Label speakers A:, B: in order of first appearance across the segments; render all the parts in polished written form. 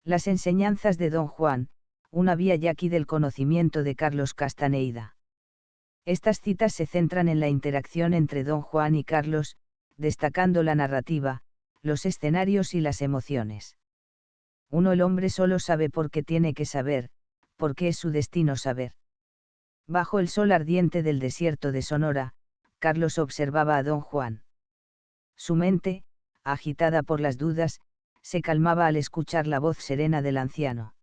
A: Las enseñanzas de Don Juan, una vía yaqui del conocimiento de Carlos Castaneida. Estas citas se centran en la interacción entre Don Juan y Carlos, destacando la narrativa, los escenarios y las emociones. 1. El hombre solo sabe porque tiene que saber, porque es su destino saber. Bajo el sol ardiente del desierto de Sonora, Carlos observaba a Don Juan. Su mente, agitada por las dudas, se calmaba al escuchar la voz serena del anciano.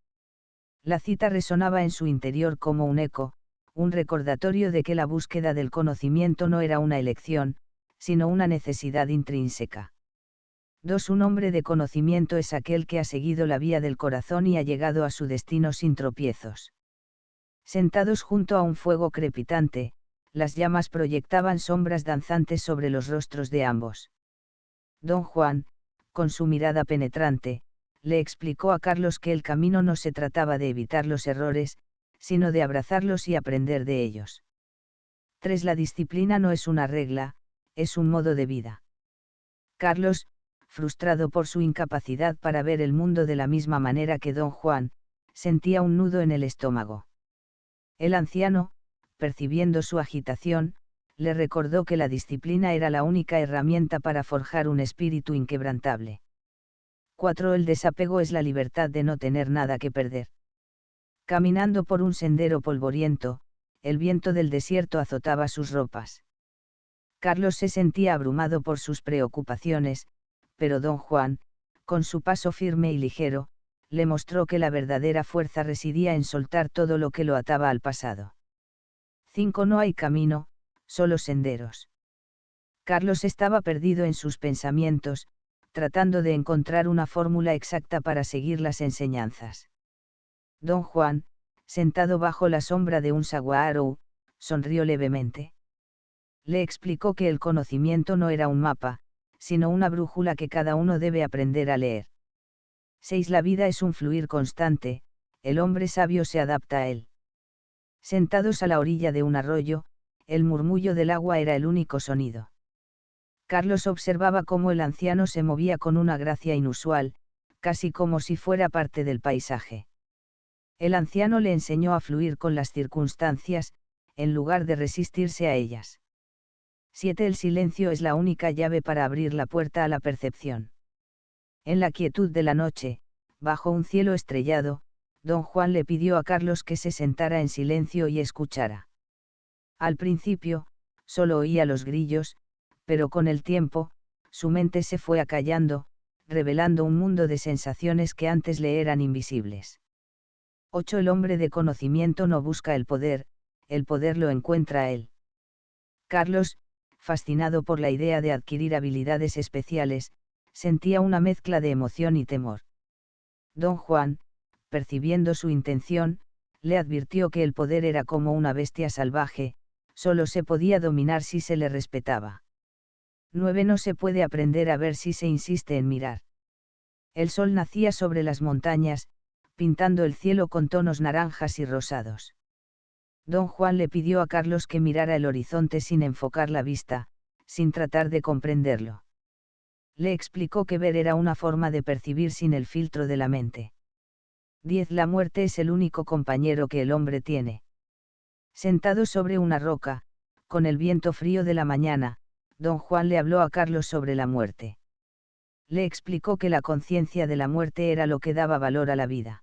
A: La cita resonaba en su interior como un eco, un recordatorio de que la búsqueda del conocimiento no era una elección, sino una necesidad intrínseca. 2. Un hombre de conocimiento es aquel que ha seguido la vía del corazón y ha llegado a su destino sin tropiezos. Sentados junto a un fuego crepitante, las llamas proyectaban sombras danzantes sobre los rostros de ambos. Don Juan, con su mirada penetrante, le explicó a Carlos que el camino no se trataba de evitar los errores, sino de abrazarlos y aprender de ellos. 3. La disciplina no es una regla, es un modo de vida. Carlos, frustrado por su incapacidad para ver el mundo de la misma manera que Don Juan, sentía un nudo en el estómago. El anciano, percibiendo su agitación, le recordó que la disciplina era la única herramienta para forjar un espíritu inquebrantable. 4. El desapego es la libertad de no tener nada que perder. Caminando por un sendero polvoriento, el viento del desierto azotaba sus ropas. Carlos se sentía abrumado por sus preocupaciones, pero Don Juan, con su paso firme y ligero, le mostró que la verdadera fuerza residía en soltar todo lo que lo ataba al pasado. 5. No hay camino, solo senderos. Carlos estaba perdido en sus pensamientos, tratando de encontrar una fórmula exacta para seguir las enseñanzas. Don Juan, sentado bajo la sombra de un saguaro, sonrió levemente. Le explicó que el conocimiento no era un mapa, sino una brújula que cada uno debe aprender a leer. 6. La vida es un fluir constante, el hombre sabio se adapta a él. Sentados a la orilla de un arroyo, el murmullo del agua era el único sonido. Carlos observaba cómo el anciano se movía con una gracia inusual, casi como si fuera parte del paisaje. El anciano le enseñó a fluir con las circunstancias, en lugar de resistirse a ellas. 7. El silencio es la única llave para abrir la puerta a la percepción. En la quietud de la noche, bajo un cielo estrellado, Don Juan le pidió a Carlos que se sentara en silencio y escuchara. Al principio, solo oía los grillos, pero con el tiempo, su mente se fue acallando, revelando un mundo de sensaciones que antes le eran invisibles. 8. El hombre de conocimiento no busca el poder lo encuentra a él. Carlos, fascinado por la idea de adquirir habilidades especiales, sentía una mezcla de emoción y temor. Don Juan, percibiendo su intención, le advirtió que el poder era como una bestia salvaje, solo se podía dominar si se le respetaba. 9. No se puede aprender a ver si se insiste en mirar. El sol nacía sobre las montañas, pintando el cielo con tonos naranjas y rosados. Don Juan le pidió a Carlos que mirara el horizonte sin enfocar la vista, sin tratar de comprenderlo. Le explicó que ver era una forma de percibir sin el filtro de la mente. 10. La muerte es el único compañero que el hombre tiene. Sentado sobre una roca, con el viento frío de la mañana, Don Juan le habló a Carlos sobre la muerte. Le explicó que la conciencia de la muerte era lo que daba valor a la vida.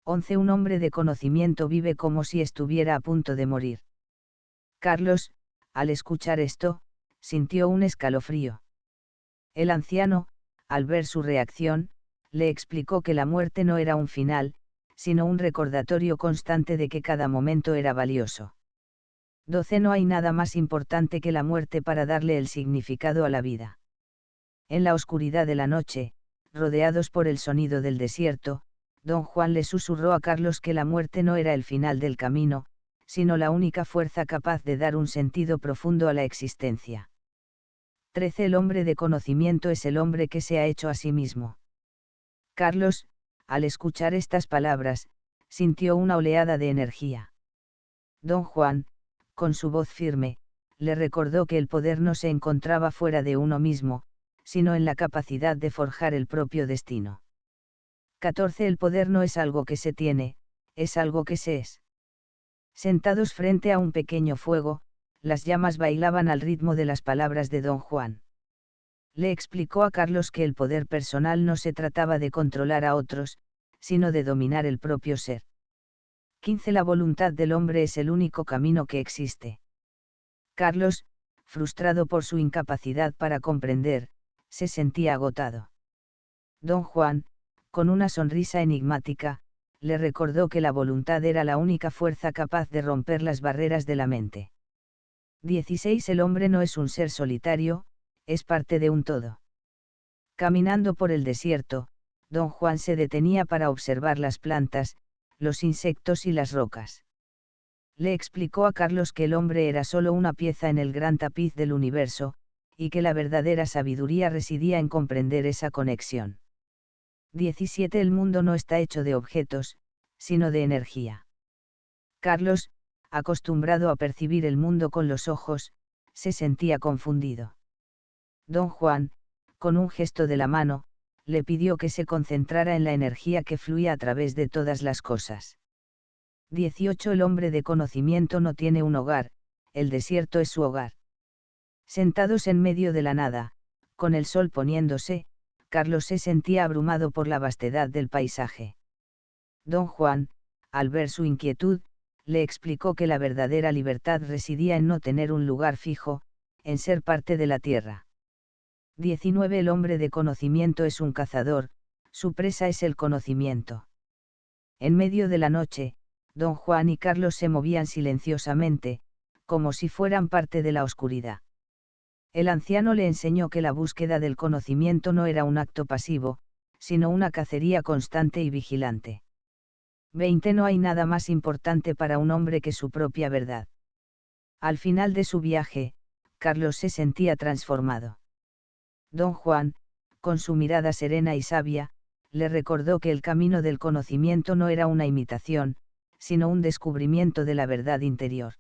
A: 11. Un hombre de conocimiento vive como si estuviera a punto de morir. Carlos, al escuchar esto, sintió un escalofrío. El anciano, al ver su reacción, le explicó que la muerte no era un final, sino un recordatorio constante de que cada momento era valioso. 12. No hay nada más importante que la muerte para darle el significado a la vida. En la oscuridad de la noche, rodeados por el sonido del desierto, Don Juan le susurró a Carlos que la muerte no era el final del camino, sino la única fuerza capaz de dar un sentido profundo a la existencia. 13. El hombre de conocimiento es el hombre que se ha hecho a sí mismo. Carlos, al escuchar estas palabras, sintió una oleada de energía. Don Juan, con su voz firme, le recordó que el poder no se encontraba fuera de uno mismo, sino en la capacidad de forjar el propio destino. 14. El poder no es algo que se tiene, es algo que se es. Sentados frente a un pequeño fuego, las llamas bailaban al ritmo de las palabras de don Juan. Le explicó a Carlos que el poder personal no se trataba de controlar a otros, sino de dominar el propio ser. 15. La voluntad del hombre es el único camino que existe. Carlos, frustrado por su incapacidad para comprender, se sentía agotado. Don Juan, con una sonrisa enigmática, le recordó que la voluntad era la única fuerza capaz de romper las barreras de la mente. 16. El hombre no es un ser solitario, es parte de un todo. Caminando por el desierto, don Juan se detenía para observar las plantas, los insectos y las rocas. Le explicó a Carlos que el hombre era solo una pieza en el gran tapiz del universo, y que la verdadera sabiduría residía en comprender esa conexión. 17. El mundo no está hecho de objetos, sino de energía. Carlos, acostumbrado a percibir el mundo con los ojos, se sentía confundido. Don Juan, con un gesto de la mano, le pidió que se concentrara en la energía que fluía a través de todas las cosas. 18. El hombre de conocimiento no tiene un hogar, el desierto es su hogar. Sentados en medio de la nada, con el sol poniéndose, Carlos se sentía abrumado por la vastedad del paisaje. Don Juan, al ver su inquietud, le explicó que la verdadera libertad residía en no tener un lugar fijo, en ser parte de la tierra. 19. El hombre de conocimiento es un cazador, su presa es el conocimiento. En medio de la noche, don Juan y Carlos se movían silenciosamente, como si fueran parte de la oscuridad. El anciano le enseñó que la búsqueda del conocimiento no era un acto pasivo, sino una cacería constante y vigilante. 20. No hay nada más importante para un hombre que su propia verdad. Al final de su viaje, Carlos se sentía transformado. Don Juan, con su mirada serena y sabia, le recordó que el camino del conocimiento no era una imitación, sino un descubrimiento de la verdad interior.